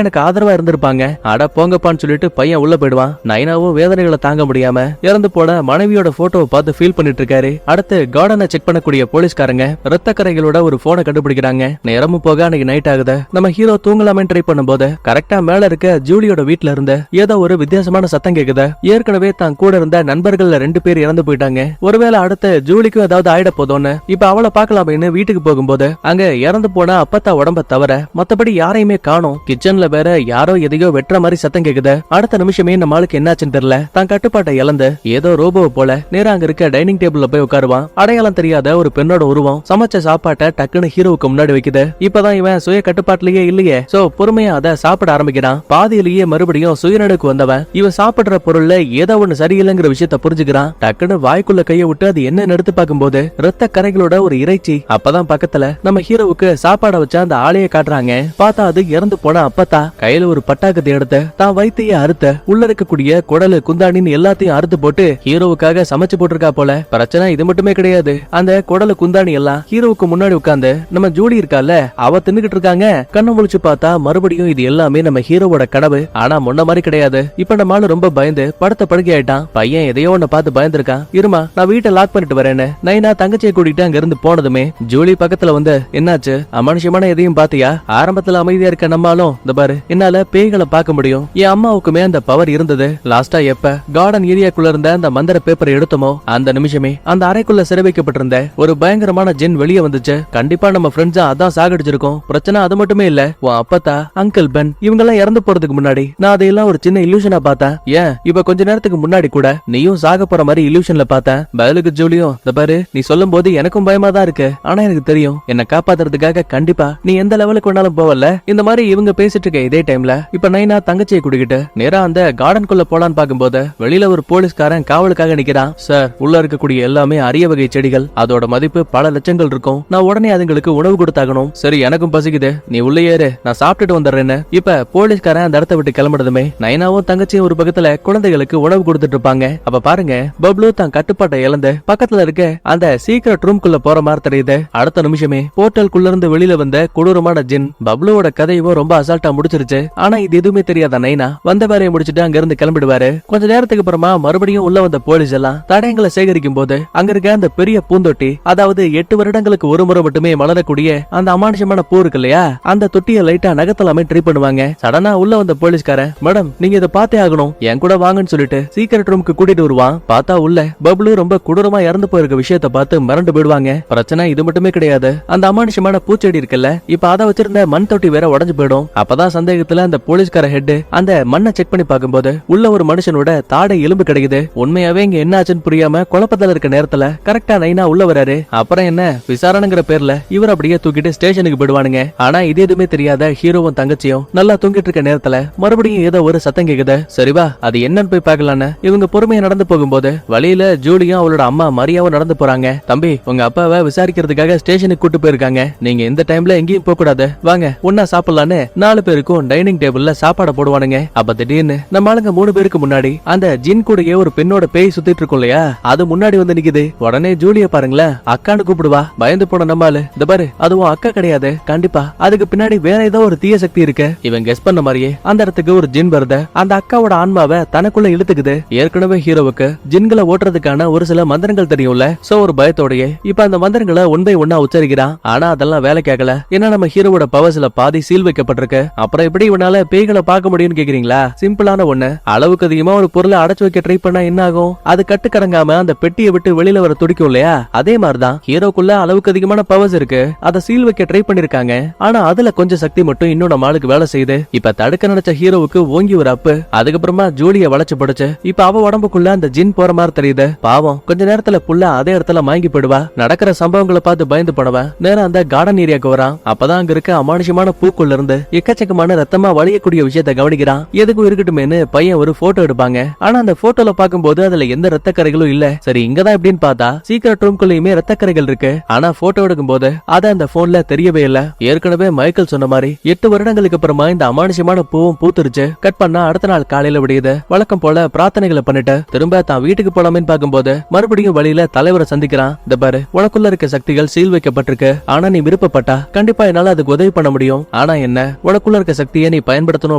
எனக்கு ஆதரவா இருந்திருப்பாங்க. அட போங்கப்பான்னு சொல்லிட்டு பையன் உள்ள போயிடுவான். நைனாவும் வேதனைகளை தாங்க முடியாம இறந்து போன மனைவியோட போட்டோவை பார்த்து ஃபீல் பண்ணிட்டு இருக்காரு. அடுத்து கார்டனை செக் பண்ணக்கூடிய போலீஸ்காரங்க ரத்த கரைகளோட ஒரு போனை கண்டுபிடிக்கிறாங்க. நேரமும் போக அன்னைக்கு நைட் ஆகுது. நம்ம ஹீரோ தூங்கலாமே ட்ரை பண்ணும்போது கரெக்டா மேல இருக்க ஜூலியோட வீட்ல இருந்து ஏதோ ஒரு வித்தியாசமான சத்தம் கேக்குது. ஏற்கனவே தான் கூட இருந்த நண்பர்கள்ல 2 பேர் இறந்து போயிட்டாங்க. ஒருவேளை அடுத்து ஜூலிக்கும் ஏதாவது ஆயிட போதோன்னு இப்ப அவளை பாக்கலாமேன்னு வீட்டுக்கு போகும்போது அங்க இறந்து போன அப்பத்தா உடம்ப தவிர மத்தபடி யாரையுமே காணோம். கிச்சன்ல வேற யாரோ எதையோ வெட்டுற மாதிரி சத்தம் கேக்குது. அடுத்த நிமிஷமே நம்ம ஆளுக்கு என்னாச்சுன்னு தெரியல. தான் கட்டுப்பாட்டை இழந்து ஏதோ ரோபோ போல நேரா அங்க இருக்க டைனிங் டேபிள்ல போய் உட்காருவான். அடையாளம் தெரியாத ஒரு பெண்ணோட உருவம் சமைச்ச சாப்பாட்டை டக்குன்னு ஹீரோவுக்கு முன்னாடி வைக்குது. இப்பதான் இவன் சுய கட்டுப்பாட்டிலேயே இல்லையே. சோ பொறுமையா அதை சாப்பிட ஆரம்பிக்கிறான். பாதியிலேயே மறுபடியும் சுயநடுக்கு வந்தவன் இவன் சாப்பிடுற பொருள்ல ஏதோ ஒண்ணு சரியில்லைங்கிற விஷயத்த புரிஞ்சுக்கிறான். டக்குன்னு வாய்க்குள்ள கைய விட்டு அது என்னன்னு எடுத்து பார்க்கும்போது ரத்த கரைகளோட ஒரு இறைச்சி. அப்பதான் பக்கத்துல நம்ம ஹீரோவுக்கு சாப்பாட வச்ச அந்த ஆளைய காட்டுறாங்க. பார்த்தா அது இறந்து போன அப்பத்தா கையில ஒரு பட்டாக்கத்தை எடுத்து தான் வயித்தையே அறுத்த உள்ள இருக்கக்கூடிய குடலு குந்தாணின்னு எல்லாத்தையும் அறுத்து போட்டு ஹீரோவுக்காக சமைச்சு போட்டிருக்கா போல. பிரச்சனை இது மட்டுமே கிடையாது. அந்த குடலு குந்தாணி எல்லாம் ஹீரோவுக்கு முன்னாடி உட்கார்ந்து நம்ம ஜூலி இருக்கால அவ தின்னுகிட்டு இருக்காங்க. கண்ணு முழிச்சு பார்த்தா மறுபடியும் இது எல்லாமே நம்ம ஹீரோவோட கனவு. ஆனா முன்ன மாதிரி கிடையாது. இப்ப நம்ம ஆளு ரொம்ப பயந்து படுத்த படுக்கை ஆயிட்டான். பையன் எதையோ ஒண்ணு பார்த்து பயந்துருக்கான். இருமா நான் வீட்டை லாக் பண்ணிட்டு வரேன்னு நைனா தங்கச்சியை கூட்டிட்டு அங்க இருந்து போனதுமே ஜூலி பக்கத்துல வந்து என்னாச்சு அமனுஷமான எதையும் பாத்தியா? ஆரம்பத்துல அமைதியா இருக்க நம்மாலும் இந்த பாரு என்னால பேய்களை பார்க்க முடியும். என் அம்மாவுக்குமே அந்த பவர் இருந்தது. லாஸ்டா எப்ப கார்டன் ஏரியாக்குள்ள இருந்த அந்த மந்திர பேப்பரை எடுத்தோமோ அந்த நிமிஷமே அந்த அறைக்குள்ள சிறை வைக்கப்பட்டிருந்த ஒரு பயங்கரமான ஜின் வெளியே வந்துச்சு. கண்டிப்பா நம்ம ஃப்ரெண்ட்ஸா அதான் சாகடிச்சிருக்கோம். பிரச்சனை அது மட்டுமே இல்ல, உன் அப்பத்தா அங்கிள் பென் இவங்க எல்லாம் இறந்து போறதுக்கு முன்னாடி நான் அதையெல்லாம் ஒரு சின்ன இல்யூஷனா பார்த்தேன். ஏன் இப்ப கொஞ்ச நேரத்துக்கு முன்னாடி கூட நீயும் சாக போற மாதிரி இல்யூஷன்ல பார்த்தேன். பதிலுக்கு ஜூலியும் இந்த பாரு நீ சொல்லும் போது எனக்கும் பயமா தான் இருக்கு. ஆனா எனக்கு தெரியும் என்ன காப்பாத்துறதுக்காக கண்டிப்பா நீ எந்த லெவலுக்கு வேணாலும் போவல. இந்த மாதிரி இவங்க பேசிட்டு இருக்க இதே டைம்ல இப்ப நைனா தங்கச்சியை கூட்டிக்கிட்டு நேரா அந்த கார்டனுக்குள்ள போலான்னு பாக்கும்போது வெளியில ஒரு போலீஸ்காரன் காவலுக்காக நிக்கிறான். சார் உள்ள இருக்கக்கூடிய எல்லாமே அரிய வகை செடிகள். அதோட மதிப்பு பல லட்சங்கள் இருக்கும். நான் உடனே அதுங்களுக்கு உணவு கொடுத்தாகணும். சரி எனக்கும் பசிக்குது, நீ உள்ள ஏறு, நான் சாப்பிட்டுட்டு வந்துடுறேன்னு. இப்ப போலீஸ்காரன் அந்த இடத்த விட்டு கிளம்பினதுமே நைனாவும் தங்கச்சியும் ஒரு பக்கத்துல குழந்தைகளுக்கு உணவு கொடுத்துட்டு இருப்பாங்க. அப்ப பாருங்க பப்ளு தான் கட்டுப்பாட்டை இழந்து பக்கத்துல இருக்க அந்த சீக்ரெட் ரூம்குள்ள போற மாதிரி தெரியுது. அடுத்த நிமிஷமே போர்ட்டலுக்குள்ள இருந்து வெளியில வந்த கொடூரமான ஜின் பப்ளுவோட கதையும் ரொம்ப அசால்ட்டா முடிச்சிருச்சு. ஆனா இது எதுவுமே தெரியாத நைனா வந்த வேலையை முடிச்சுட்டு அங்க இருந்து கிளம்பிடுவாரு. கொஞ்ச நேரத்துக்கு அப்புறமா மறுபடியும் உள்ள வந்த போலீஸ் எல்லாம் தடயங்களை சேகரிக்கும் போது அங்க இருக்க அந்த பெரிய பூந்தொட்டி, அதாவது 8 வருடங்களுக்கு ஒரு முறை மட்டுமே மலரக்கூடிய அந்த அமானுஷமான பூ இருக்கு இல்லையா, அந்த தொட்டியை லைட்டா நகத்தலாமே ட்ரை பண்ணுவாங்க. சடனா உள்ள வந்த போலீஸ்காரன் மேடம் நீங்க இதை பார்த்தே ஆகணும், என் கூட வாங்கன்னு சொல்லிட்டு சீக்கிரட் ரூமுக்கு கூட்டிட்டு வருவான். பார்த்தா உள்ள பப்ளு ரொம்ப கொடூரமா இறந்து போயிருக்க விஷயத்த பார்த்து மிரண்டு போயிடுவாங்க. பிரச்சனை இது மட்டுமே கிடையாது, அந்த அமானுஷமான பூச்செடி இருக்குல்ல இப்ப அதை வச்சிருந்த மண் தொட்டி வேற உடஞ்சு போயிடும். அப்பதான் சந்தேகத்துல அந்த போலீஸ்கார ஹெட் அந்த மண்ணை செக் பண்ணி பார்க்கும்போது உள்ள ஒரு மனுஷனோட தாடை எலும்பு கிடைக்குது. உண்மையாவே இங்க என்ன ஆச்சுன்னு புரியாம குழப்பத்துல இருக்க நேரத்துல கரெக்டா நைனா உள்ள வராரு. அப்புறம் என்ன விசாரணைங்கிற பேர்ல இவர் அப்படியே தூக்கிட்டு ஸ்டேஷனுக்கு போயிடுவானுங்க. ஆனா இது எதுவுமே தெரியாத ஹீரோவும் தங்கச்சியும் நல்லா தூங்கிட்டு இருக்க நேரத்துல மறுபடியும் ஏதோ ஒரு சத்தம் கேக்குது. சரிவா அது என்னன்னு போய் பார்க்கலான்னு இவங்க பொறுமையா நடந்து போகும்போது வழியில ஜூலியும் அவளோட அம்மா மரியாவும் நடந்து போறாங்க. தம்பி உங்க அப்பாவை விசாரிக்கிறதுக்காக ஸ்டேஷனுக்கு கூட்டு போயிருக்காங்க, நீங்க இந்த டைம்ல எங்கேயும் போக கூடாது, வாங்க ஒன்னா சாப்பிடலான்னு 4 பேருக்கும் டைனிங் டேபிள்ல சாப்பாட போடுவானுங்க. அப்ப திடீர்னு நம்ம ஆளுங்க 3 பேருக்கு முன்னாடி அந்த ஜின் கூடயே ஒரு பெண்ணோட பேய் சுத்திட்டு இருக்கும் இல்லையா, அது முன்னாடி வந்து நிக்குது. உடனே ஜூலிய பாருங்களேன் அக்கான்னு கூப்பிடுவா. பயந்து போன நம்மாலு இந்த பாரு அதுவும் அக்கா கிடையாது, கண்டிப்பா அதுக்கு பின்னாடி வேற ஏதோ ஒரு தீய சக்தி இருக்கு. இவன் கெஸ் பண்ண மாதிரியே அந்த இடத்துக்கு ஒரு ஜின் வருது. அந்த அக்காவோட ஆன்மாவை தனக்குள்ள இழுத்துக்குது. ஏற்கனவே ஹீரோவுக்கு ஜின்களை ஓட்டுறதுக்கான ஒரு சில மந்திரங்கள் தெரியும்ல, சோ ஒரு பயத்தோடயே இப்ப அந்த மந்திரங்களை ஒன் பை ஒன்னா உச்சரிக்கிறான். ஆனா அதெல்லாம் வேலை கேட்கல. ஏன்னா நம்ம ஹீரோவோட பவர்ஸ்ல பாதி சீல் வைக்கப்பட்டிருக்கு. அப்புறம் எப்படி இவனால பேய்களை பார்க்க முடியும்னு கேக்குறீங்களா? சிம்பிளான ஒண்ணு, அளவுக்கு அதிகமா ஒரு பொருளை அடைச்சு வைக்க ட்ரை பண்ணா என்ன ஆகும், அது கட்டுக்கடங்காம அந்த பெட்டியை விட்டு வெளியில வர துடிக்கும் இல்லையா, அதே மாதிரிதான் ஹீரோக்குள்ள அளவுக்கு அதிகமான பவர்ஸ் இருக்கு. அதை சீல் வைக்க ட்ரை பண்ணிருக்காங்க. ஆனா அதுல கொஞ்சம் சக்தி மட்டும் இன்னும் நம்ம ஆளுக்கு வேலை செய்யுது. இப்ப தடுக்க நினைச்ச ஹீரோவுக்கு ஓங்கி ஒரு அப்பு, அதுக்கப்புறமா ஜூலிய வளைச்சு போடுச்சு. இப்ப அவ உடம்புக்குள்ள அந்த ஜின் போற மாதிரி தெரியுது. பாவம் கொஞ்ச நேரத்துல புள்ள அதே இடத்துல மயங்கி போயிடுவா. நடக்கிற சம்பவங்களை பார்த்து பயந்து போனவன் நேரம் அந்த கார்டன் ஏரியாக்கு வரான். அப்பதான் அங்க இருக்க அமானுஷமான பூக்குள்ள இருந்து எக்கச்சக்கமான ரத்தமா வலியக்கூடிய விஷயத்தை கவனிக்கிறான். எதுக்கும் இருக்கட்டுமேனு பையன் ஒரு போட்டோ எடுப்பாங்க. ஆனா அந்த போட்டோல பாக்கும்போது அதுல எந்த ரத்த கரைகளும் இல்ல. சரி இங்கதான் எப்படின்னு பார்த்தா சீக்கிரட் ரூம்குள்ளயுமே ரத்த கரைகள் இருக்கு. ஆனா போட்டோ எடுக்கும் போது அத அந்த போன்ல தெரியவே இல்ல. ஏற்கனவே மைக்கேல் சொன்ன மாதிரி 8 வருடங்களுக்கு அப்புறமா இந்த அமானுஷமான பூவும் பூத்துருச்சு. கட் பண்ணா அடுத்த நாள் காலையில விடியுது. வழக்கம் போல பிரார்த்தனைகளை பண்ணிட்டு திரும்ப தான் வீட்டுக்கு போலாமேன்னு பாக்கும்போது மறுபடியும் வழியில தலைவரை சந்திக்கிறான். இந்த பாரு உனக்குள்ள இருக்க சக்திகள் சீல் வைக்கப்பட்டிருக்கு, ஆனா நீ விருப்ப விருப்பப்பட்டா கண்டிப்பா என்னால அதுக்கு உதவி பண்ண முடியும். ஆனா என்ன, உனக்குள்ள இருக்க சக்தியை நீ பயன்படுத்தணும்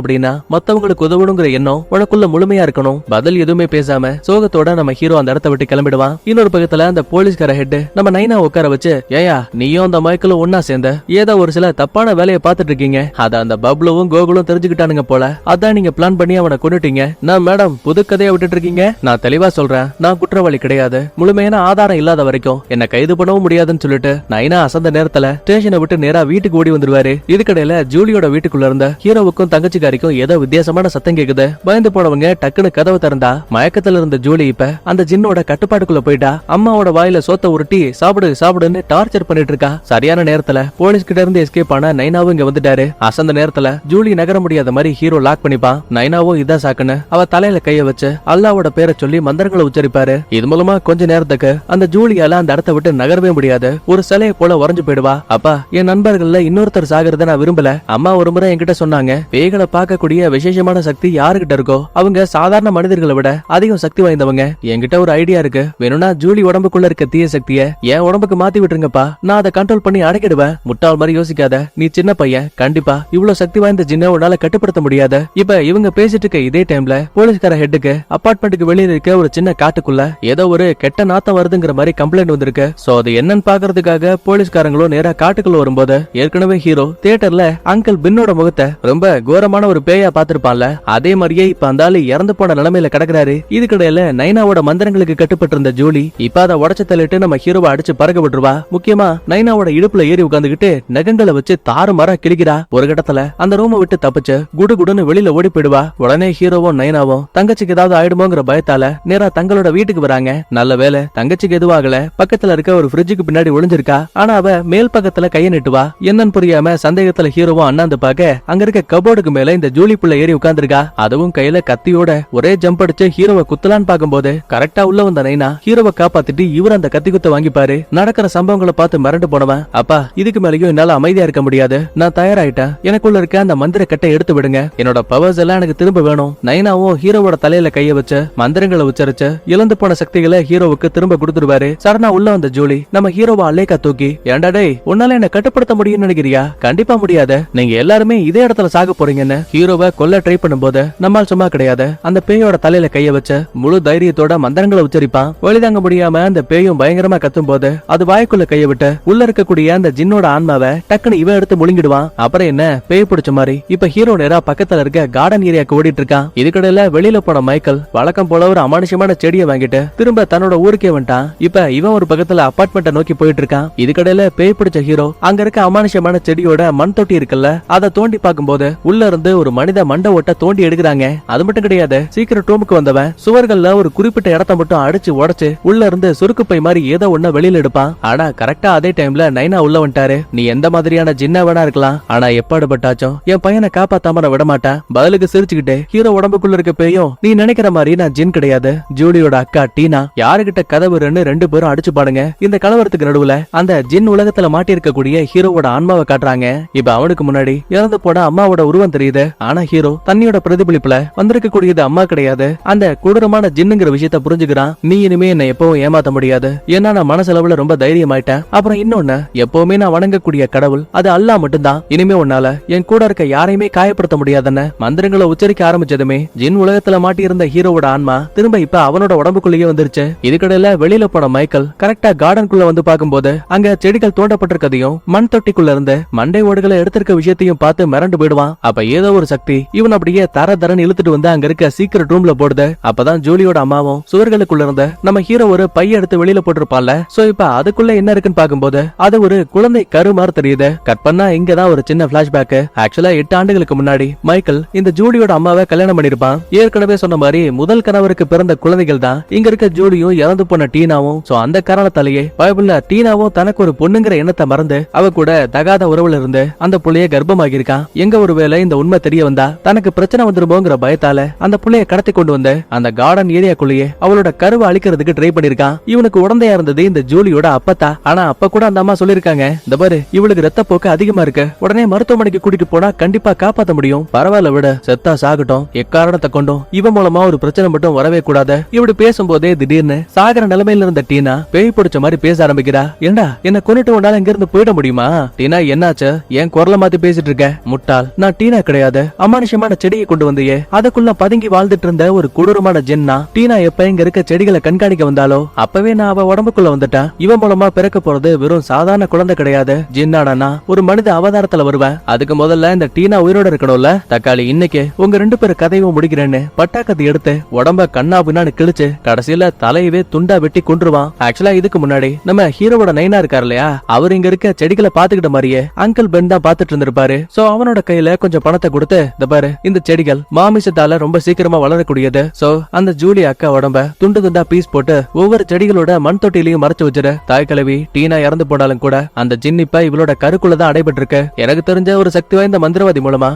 அப்படின்னா மத்தவங்களுக்கு உதவணுங்கிற எண்ணம் உனக்குள்ள முழுமையா இருக்கணும். பதில் எதுவுமே பேசாம சோகத்தோட நம்ம ஹீரோ அந்த இடத்த விட்டு கிளம்பிடுவான். இன்னொரு பக்கத்துல அந்த போலீஸ்கார ஹெட் நம்ம நைனா உட்கார வச்சு, ஏயா நீயும் அந்த மைக்கேலும் ஒன்னா சேர்ந்த ஏதோ ஒரு சில தப்பான வேலையை பார்த்துட்டு இருக்கீங்க, அத அந்த பப்ளுவும் கோகுலும் தெரிஞ்சுக்கிட்டானுங்க போல, அதான் நீங்க பிளான் பண்ணி அவனை கொண்டுட்டீங்க. நான் மேடம் புது கதையை விட்டுட்டு இருக்கீங்க. நான் தெளிவா சொல்றேன், நான் குற்றவாளி கிடையாது. முழுமையான ஆதாரம் இல்லாத வரைக்கும் என்ன கைது பண்ணவும் முடியாதுன்னு சொல்லிட்டு நைனா அசந்த நேரத்துல ஸ்டேஷனை விட்டு நேரா வீட்டுக்கு ஓடி வந்துருவாரு. இதுக்கடையில ஜூலியோட வீட்டுக்குள்ள இருந்த ஹீரோவுக்கும் தங்கச்சிக்காரிக்கும் ஏதோ வித்தியாசமான சத்தம் கேக்குது. பயந்து போனவங்க டக்குன்னு கதவை திறந்தா மயக்கத்துல இருந்த ஜூலி இப்ப அந்த ஜின்னோட கட்டுப்பாட்டுக்குள்ள போயிட்டா. அம்மாவோட வாயில சோத்த உருட்டி சாப்பிடு சாப்பிடுன்னு டார்ச்சர் பண்ணிட்டு இருக்கா. சரியான நேரத்துல போலீஸ் கிட்ட இருந்து எஸ்கேப் ஆன நைனாவும் இங்க வந்துட்டாரு. அசந்த நேரத்துல ஜூலி நகர முடியாத மாதிரி ஹீரோ லாக் பண்ணிப்பான். நைனாவும் இதான் சாக்குன்னு அவ தலையில கைய வச்சு அல்லாவோட பேரை சொல்லி மந்திரங்களை உச்சரிப்பாரு. இது மூலமா கொஞ்ச நேரத்துக்கு அந்த ஜூலியால அந்த இடத்த விட்டு நகரவே முடியாது. ஒரு சிலையை போல உறைஞ்சு போயிடுவா. அப்பா, என் நண்பர்கள்ல இன்னொருத்தர் சாகிறத நான் விரும்பல. அம்மா ஒரு முறை என்கிட்ட சொன்னாங்க, பேய்களை பார்க்கக்கூடிய விசேஷமான சக்தி யாருகிட்ட இருக்கோ அவங்க சாதாரண மனிதர்களை விட அதிகம் சக்தி வாய்ந்தவங்க. என்கிட்ட ஒரு ஐடியா இருக்கு, வேணும்னா ஜூலி உடம்புக்குள்ள இருக்க தீய சக்திய என் உடம்புக்கு மாத்தி விட்டுருங்கப்பா, நான் அதை கண்ட்ரோல் பண்ணி அடக்கிடுவேன். முட்டாள் மாதிரி யோசிக்காத, நீ சின்ன பையன், கண்டிப்பா இவ்வளவு சக்தி வாய்ந்த ஜின்ன உன்னால கட்டுப்படுத்த முடியாது. இப்ப இவங்க பேசிட்டு இருக்க இதே டைம்ல போலீஸ்கார ஹெட்டுக்கு அபார்ட்மெண்ட்டுக்கு வெளியில இருக்க ஒரு சின்ன காட்டுக்குள்ள ஏதோ ஒரு கெட்ட நாத்தம் வருதுங்கிற மாதிரி கம்ப்ளைண்ட் வந்திருக்கு. சோ அது என்னன்னு பாக்குறதுக்காக போலீஸ்காரங்களும் நேரா காட்டுக்குள்ள வரும்போது ஏற்கனவே ஹீரோ தியேட்டர்ல அங்கிள் பின்னோட முகத்தை ரொம்ப கோரமான ஒரு பேயா பாத்திருப்பான்ல, அதே மாதிரியே இப்ப அந்த ஆளு இறந்து போன நிலைமையில கிடக்குறாரு. இதுக்கிடையில நைனாவோட மந்திரங்களுக்கு கட்டுப்பட்டு இருந்த ஜூலி இப்ப அதை உடச்சு தள்ளிட்டு நம்ம ஹீரோவை அடிச்சு பறக்க விட்டுருவா. முக்கியமா நைனாவோட இடுப்புல ஏறி உட்காந்துக்கிட்டு நகங்களை வச்சு தாறு மரம் கிழிக்கிறா. ஒரு கட்டத்துல அந்த ரூமை விட்டு தப்பிச்சு குடு குடுன்னு வெளியில ஓடி போயிடுவா. உடனே ஹீரோவும் நைனாவும் தங்கச்சிக்கு ஏதாவது ஆயிடுமோங்கிற பயத்தால நேரா தங்களோட வீட்டுக்கு வராங்க. நல்ல வேலை தங்கச்சிக்கு எதுவாகல, பக்கத்துல இருக்க ஒரு ஃப்ரிட்ஜுக்கு பின்னாடி ஒளிஞ்சிருக்கா. ஆனா அவ மேல் பக்கத்துல கைய நட்டுவா. என்னன்னு புரியாம சந்தேகத்துல ஹீரோவும் அண்ணாந்து பாக்க அங்க இருக்க கபோர்டுக்கு மேல இந்த ஜூலி புள்ள ஏறி உட்கார்ந்துருக்கா. அதுவும் கையில கத்தியோட ஒரே ஜம்ப் அடிச்சு ஹீரோவை குத்தலான்னு பாக்கும்போது கரெக்டா உள்ள வந்த நைனா ஹீரோவை காப்பாத்திட்டு இவர் அந்த கத்தி குத்த வாங்கிப்பாரு. நடக்கிற சம்பவங்களை பார்த்து மிரண்டு போனவன், அப்பா இதுக்கு மேலயும் என்னால அமைதியா இருக்க முடியாது, நான் தயாராயிட்டேன், எனக்குள்ள இருக்க அந்த மந்திர கட்டை எடுத்து விடுங்க, என்னோட பவர்ஸ் எல்லாம் எனக்கு திரும்ப வேணும். நைனாவும் ஹீரோவோட தலையில கைய வச்சு மந்திரங்களை உச்சரிச்சு இழந்து போன சக்திகளை ஹீரோவுக்கு திரும்ப கொடுத்துருவாரு. சடனா உள்ள வந்த ஜூலி நம்ம ஹீரோவை அலேக்கா தூக்கி, ஏண்டா டேய் உன்னால என்ன கட்டுப்படுத்த முடியும்னு நினைக்கிறியா? கண்டிப்பா முடியாது, நீங்க எல்லாருமே இதே இடத்துல சாக போறீங்கன்னு ஹீரோவை கொல்ல ட்ரை பண்ணும்போது நம்மால் சும்மா கிடையாது, அந்த பேயோட தலையில கைய வச்சு முழு தைரியத்தோட மந்திரங்களை உச்சரிப்பான். வழிதாங்க முடியாம அந்த பேயும் பயங்கரமா கத்தும் போது அது வாய்க்குள்ள கைய விட்டு உள்ள இருக்கக்கூடிய அந்த ஜின்னோட ஆன்மாவை டக்குன்னு இவன் எடுத்து முழுங்கிடுவான். அப்புறம் என்ன, பேய் பிடிச்ச மாதிரி இப்ப ஹீரோ நேரா பக்கத்துல இருக்க கார்டன் ஏரியாக்கு ஓடிட்டு இருக்கான். இதுக்கடையில வெளியில போன மைக்கேல் வழக்கம் போல ஒரு அமானுஷமான செடியை வாங்கிட்டு திரும்ப தன்னோட ஊருக்கே வந்துட்டான். இப்ப இவன் ஒரு பக்கத்துல அபார்ட்மெண்ட்டை நோக்கி போயிட்டு இருக்கான். இதுக்கடையில பேய் பிடிச்ச ஹீரோ அங்க இருக்க அமானுஷமான செடியோட மண் தொட்டி இருக்குல்ல, அதை தோண்டி பார்க்கும்போது உள்ள இருந்து ஒரு மனித மண்டை ஓட்ட தோண்டி எடுக்கிறாங்க. அது மட்டும் கிடையாது, சீக்கிரம் ரூமுக்கு வந்தவன் சுவர்கள்ல ஒரு குறிப்பிட்ட இடத்த மட்டும் அடிச்சு உடைச்சு உள்ள இருந்து சுருக்கு பை மாதிரி ஏதோ ஒண்ண வெளியில எடுப்பான். ஆனா கரெக்டா அதே டைம்ல நைனா உள்ள வந்துட்டாரு. நீ எந்த மாதிரியான ஜின்ன வேணா இருக்கலாம், ஆனா எப்பாடுபட்டாச்சும் என் பையனை காப்பாத்தாம நான் விட மாட்டேன். பதிலுக்கு சிரிச்சுக்கிட்டே ஹீரோ உடம்புக்குள்ள இருக்க பேயும், நீ நினைக்கிற மாதிரி நான் ஜின் கிடையாது, ஜூலியோட அக்கா டீனா, யாருகிட்ட கதவுன்னு ரெண்டு பேரும் அடிச்சு பாடுங்க. இந்த கலவரத்துக்கு நடுவுல அந்த ஜின் உலகத்துல மாட்டி இருக்கக்கூடிய ஹீரோவோட ஆன்மாவை காட்டுறாங்க. இப்ப அவனுக்கு முன்னாடி இறந்து போன அம்மாவோட உருவம் தெரியுது. ஆனா ஹீரோ தண்ணியோட பிரதிபலிப்புல வந்திருக்க கூடியது அம்மா கிடையாது, அந்த கொடூரமான ஜின்னுங்கிற விஷயத்த புரிஞ்சுக்கிறான். நீ இனிமே என்ன எப்பவும் ஏமாத்த முடியாது, ஏன்னா நான் மனசளவுல ரொம்ப தைரியமாயிட்டேன். அப்புறம் இன்னொன்னு, எப்பவுமே நான் வணங்கக்கூடிய கடவுள் அது அல்லாஹ் மட்டும்தான். இனிமே உன்னால என் கூட இருக்க யாரையுமே காயப்படுத்த முடியாதுன்னு மந்திரங்களை உச்சரிக்க ஆரம்பிச்சதுமே ஜின் உலகத்துல மாட்டி இருந்த ஹீரோவோட ஆன்மா திரும்ப இப்ப அவனோட உடம்புக்குள்ளேயே வந்துருச்சு. இதுக்கடையில வெளியில போன மைக்கேல் கரெக்டா கார்டனுக்குள்ள வந்து பார்க்கும்போது அங்க செடிகள் தோண்டப்பட்டிருக்கதையும் மண் தொட்டிக்குள்ள இருந்து மண்டை ஓடுகளை எடுத்திருக்க விஷயத்தையும் பார்த்து மிரண்டு போயிடுவான். அப்ப ஏதோ ஒரு சக்தி இவன் அப்படியே தர தரன்னு இழுத்துட்டு வந்து அங்க இருக்க சீக்கிரட் ரூம்ல போடுது. அப்பதான் ஜூலியோட அம்மாவும் சுவர்களுக்குள்ள இருந்த நம்ம ஹீரோ ஒரு பைய எடுத்து வெளியில போட்டிருப்பான்ல, சோ இப்ப அதுக்குள்ள என்ன இருக்குன்னு பாக்கும்போது அது ஒரு குழந்தை கரு மாதிரி தெரியுது. கட் பண்ணா இங்கதான் ஒரு சின்ன பிளாஷ்பேக். ஆக்சுவலா 8 ஆண்டுகளுக்கு முன்னாடி மைக்கேல் இந்த ஜூலியோட அம்மாவை கல்யாணம் பண்ணிருப்பான். ஏற்கனவே சொன்ன மாதிரி முதல் கணவருக்கு பிறந்த குழந்தைகள் தான் இங்க இருக்க ஜூலியும் இறந்து போன டீனாவும். சோ அந்த காரணத்தாலேயே பைபிள்ல டீனாவும் தனக்கு ஒரு பொண்ணுங்கிற எண்ணத்தை மறந்து அவ கூட தகாத உறவுல இருந்து அந்த புள்ளைய கர்ப்பமாகி இருக்கான். எங்க ஒருவேளை இந்த உண்மை தெரிய வந்தா தனக்கு பிரச்சனை வந்துருமோங்கிற பயத்தால அந்த புள்ளைய கடத்தி கொண்டு வந்து அந்த கார்டன் ஏரியாக்குள்ளேயே அவளோட கருவை அழிக்கிறதுக்கு ட்ரை பண்ணிருக்கான். இவனுக்கு உடந்தையா இருந்தது இந்த ஜூலியோட அப்பத்தா. ஆனா அப்ப கூட அந்த அம்மா சொல்லிருக்காங்க, இந்த பாரு இவளுக்கு ரத்த போக்கு அதிகமா இருக்கு, உடனே மருத்துவமனைக்கு கூட்டிட்டு போனா கண்டிப்பா காப்பாத்த முடியும், பரவாயில்ல விட, செத்தா சாகட்டும், எக்காரணத்தை கொண்டும் இவன் மூலமா ஒரு பிரச்சனை மட்டும் வரவே கூடாது. இப்படி பேசும்போதே திடீர்னு சாகர நிலைமையில இருந்த டீனா பேய் பிடிச்ச மாதிரி பேச ஆரம்பிக்கிறா. ஏண்டா என்ன கொண்டுட்டு உண்டால இங்க இருந்து இருந்து போயிட முடியுமா? டீனா என்னாச்சு? ஏன் குரலை மாத்தி பேசிட்டு இருக்க? முட்டாள், நான் டீனா கிடையாது. அமானுஷமான செடியை கொண்டு வந்தியே. அதுக்குள்ள பதுங்கி வாழ்ந்துட்டு இருந்த ஒரு கொடூரமான ஜின்னா. டீனா எப்ப இங்க இருக்க செடிகளை கண்காணிக்க வந்தாலோ அப்பவே நான் அவ உடம்புக்குள்ள வந்துட்டேன். இவன் மூலமா பிறக்க போறது வெறும் சாதாரண குழந்தை கிடையாது. ஜின்னாடா ஒரு மனித அவதாரத்துல வருவேன். அதுக்கு முதல்ல இந்த டீனா உயிரோட இருக்கணும்ல. தக்காளி, இன்னைக்கு உங்க 2 பேர் கதையும் முடிக்கிறேன்னு பட்டாக்கத்தை எடுத்து உடம்ப கண்ணா பின்னான்னு கிழிச்சு கடைசியில தலையவே துண்டா வெட்டி கொன்றுவான். ஆக்சுவலா இதுக்கு முன்னாடி நம்ம ஹீரோவோட நைனா இருக்காரு இல்லையா, அவர் இங்க இருக்க செடிகளை பாத்துக்கிட்ட மாதிரியே அங்கிள் பென் தான் பாத்துட்டு இருந்திருப்பாரு. சோ அவனோட கையில கொஞ்சம் பணத்தை கொடுத்து, இந்த பாரு, இந்த செடிகள் மாமிசத்தால ரொம்ப சீக்கிரமா வளரக்கூடியது. சோ அந்த ஜூலி அக்கா உடம்ப துண்டு துண்டா பீஸ் போட்டு ஒவ்வொரு செடிகளோட மண் தொட்டிலையும் மறைச்சு வச்சிரு. தாய் கிழவி டீனா இறந்து போனாலும் கூட அந்த ஜின்னிப்பா இவளோட கருக்குள்ளதான் அடைபட்டு இருக்கு. எனக்கு தெரிஞ்ச ஒரு சக்தி வாய்ந்த மந்திரவாதி மூலமா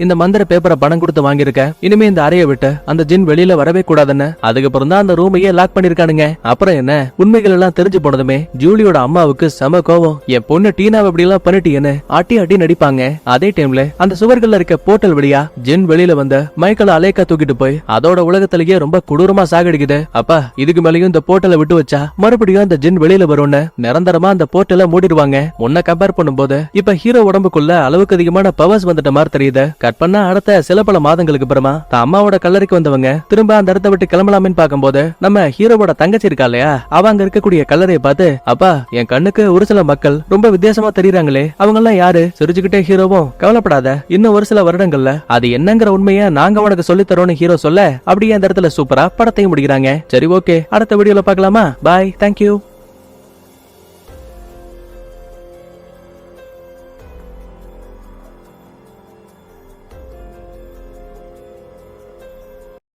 இந்த மந்திர பேப்பரை பணம் கொடுத்து வாங்கியிருக்க. இனிமே இந்த அறையை விட்டு அந்த ஜின் வெளியில வரவே கூடாதுன்னு அதுக்கப்புறம் தான் அந்த ரூமையே லாக் பண்ணிருக்கானுங்க. அப்புறம் என்ன, உண்மைகள் எல்லாம் தெரிஞ்சு போனதுமே ஜூலியோட அம்மாவுக்கு செம கோவம். என் பொண்ணு டீனாவை இப்படி எல்லாம் பண்ணிட்டீங்கன்னு ஆட்டி ஆட்டி நடிப்பாங்க. அதே டைம்ல அந்த சுவர்கள்ல இருக்க போர்ட்டல் வழியா ஜின் வெளியில வந்த மைக்கேல் அலேக்கா தூக்கிட்டு போய் அதோட உலகத்திலேயே ரொம்ப கொடூரமா சாகடிக்குது. அப்பா, இதுக்கு மேலயும் இந்த போர்ட்டலை விட்டு வச்சா மறுபடியும் அந்த ஜின் வெளியில வரும்னு நிரந்தரமா அந்த போர்ட்டலை மூடிடுவாங்க. முன்ன கம்பேர் பண்ணும்போது இப்ப ஹீரோ உடம்புக்குள்ள அளவுக்கு அதிகமான பவர்ஸ் வந்துட்ட மாதிரி தெரியுது. கட் பண்ணா அடுத்த சில பல மாதங்களுக்கு அப்புறமா தான் அம்மாவோட கல்லறைக்கு வந்தவங்க திரும்ப அந்த இடத்த விட்டு கிளம்பலாமேன்னு பாக்கும்போது நம்ம ஹீரோவோட தங்கச்சி இருக்கா இல்லையா, அவ அங்க இருக்கக்கூடிய கல்லறையை பார்த்து, அப்பா, என் கண்ணுக்கு ஒரு சில மக்கள் ரொம்ப வித்தியாசமா தெரியுறாங்களே, அவங்க எல்லாம் யாரு? சிரிச்சுக்கிட்டே ஹீரோவும், கவலைப்படாத, இன்னும் ஒரு சில வருடங்கள்ல அது என்னங்கிற உண்மையை நாங்க உனக்கு சொல்லி தரோம்னு ஹீரோ சொல்ல அப்படியே அந்த இடத்துல சூப்பரா படத்தையும் முடிக்கிறாங்க. சரி, ஓகே, அடுத்த வீடியோல பார்க்கலாமா? பாய், தேங்க்யூ.